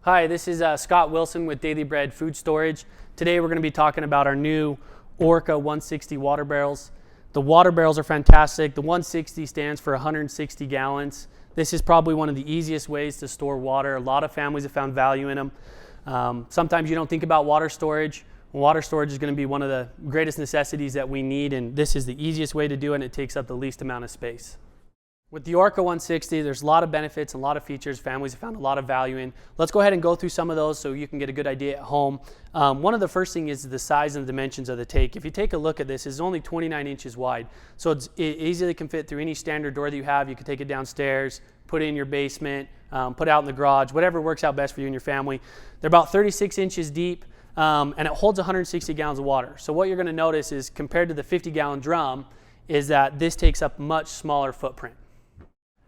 Hi, this is Scott Wilson with Daily Bread Food Storage. Today we're going to be talking about our new Orca 160 water barrels. The water barrels are fantastic. The 160 stands for 160 gallons. This is probably one of the easiest ways to store water. A lot of families have found value in them. Sometimes you don't think about water storage. Water storage is going to be one of the greatest necessities that we need, and this is the easiest way to do it, and it takes up the least amount of space. With the Orca 160, there's a lot of benefits and a lot of features families have found a lot of value in. Let's go ahead and go through some of those so you can get a good idea at home. One of the first things is the size and the dimensions of the tank. If you take a look at this, it's only 29 inches wide. So it easily can fit through any standard door that you have. You can take it downstairs, put it in your basement, put it out in the garage, whatever works out best for you and your family. They're about 36 inches deep, and it holds 160 gallons of water. So what you're going to notice is, compared to the 50-gallon drum, is that this takes up much smaller footprint.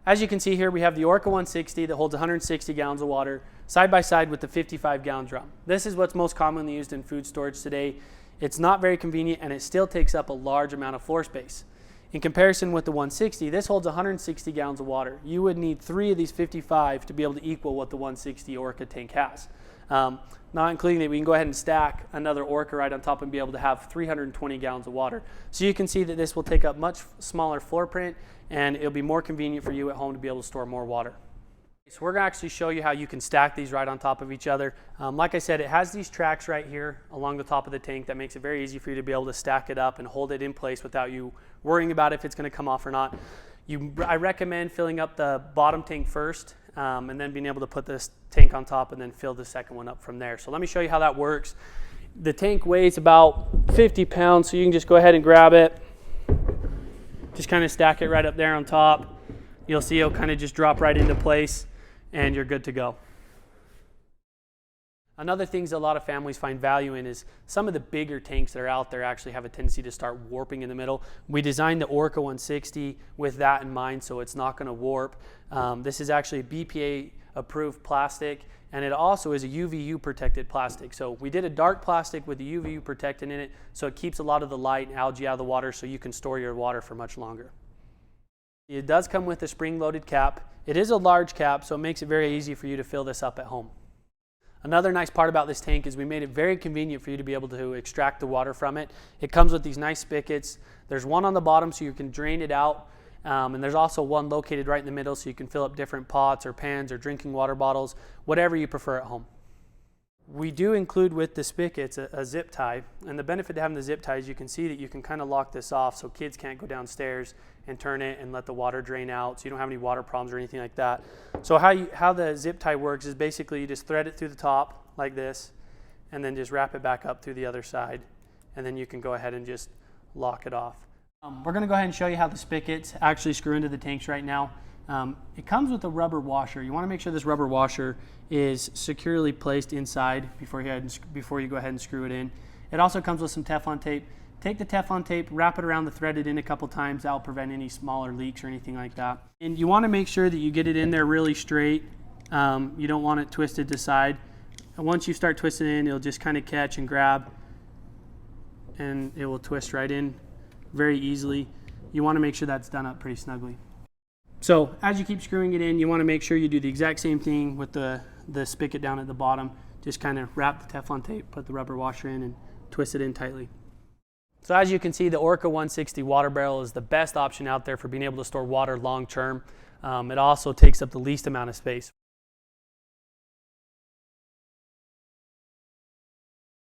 As you can see here, we have the Orca 160 that holds 160 gallons of water side by side with the 55-gallon drum. This is what's most commonly used in food storage today. It's not very convenient, and it still takes up a large amount of floor space. In comparison with the 160, this holds 160 gallons of water. You would need 3 of these 55 to be able to equal what the 160 Orca tank has. Not including that we can go ahead and stack another Orca right on top and be able to have 320 gallons of water. So you can see that this will take up much smaller floor print, and it'll be more convenient for you at home to be able to store more water. So we're going to actually show you how you can stack these right on top of each other. Like I said, it has these tracks right here along the top of the tank that makes it very easy for you to be able to stack it up and hold it in place without you worrying about if it's going to come off or not. I recommend filling up the bottom tank first, and then being able to put this tank on top and then fill the second one up from there. So let me show you how that works. The tank weighs about 50 pounds, so you can just go ahead and grab it. Just kind of stack it right up there on top. You'll see it'll kind of just drop right into place, and you're good to go. Another thing that a lot of families find value in is some of the bigger tanks that are out there actually have a tendency to start warping in the middle. We designed the Orca 160 with that in mind, so it's not going to warp. This is actually BPA approved plastic, and it also is a UVU protected plastic. So we did a dark plastic with the UVU protectant in it, so it keeps a lot of the light and algae out of the water, so you can store your water for much longer. It does come with a spring-loaded cap. It is a large cap, so it makes it very easy for you to fill this up at home. Another nice part about this tank is we made it very convenient for you to be able to extract the water from it. It comes with these nice spigots. There's one on the bottom so you can drain it out, and there's also one located right in the middle so you can fill up different pots or pans or drinking water bottles, whatever you prefer at home. We do include with the spigots a zip tie, and the benefit to having the zip tie is you can see that you can kind of lock this off so kids can't go downstairs and turn it and let the water drain out, so you don't have any water problems or anything like that. So how the zip tie works is basically you just thread it through the top like this, and then just wrap it back up through the other side, and then you can go ahead and just lock it off. We're going to go ahead and show you how the spigots actually screw into the tanks right now. It comes with a rubber washer. You want to make sure this rubber washer is securely placed inside before you go ahead and screw it in. It also comes with some Teflon tape. Take the Teflon tape, wrap it around, thread it in a couple times. That'll prevent any smaller leaks or anything like that. And you want to make sure that you get it in there really straight. You don't want it twisted to side. And once you start twisting it in, it'll just kind of catch and grab, and it will twist right in very easily. You want to make sure that's done up pretty snugly. So as you keep screwing it in, you want to make sure you do the exact same thing with the spigot down at the bottom. Just kind of wrap the Teflon tape, put the rubber washer in, and twist it in tightly. So as you can see, the Orca 160 water barrel is the best option out there for being able to store water long term. It also takes up the least amount of space.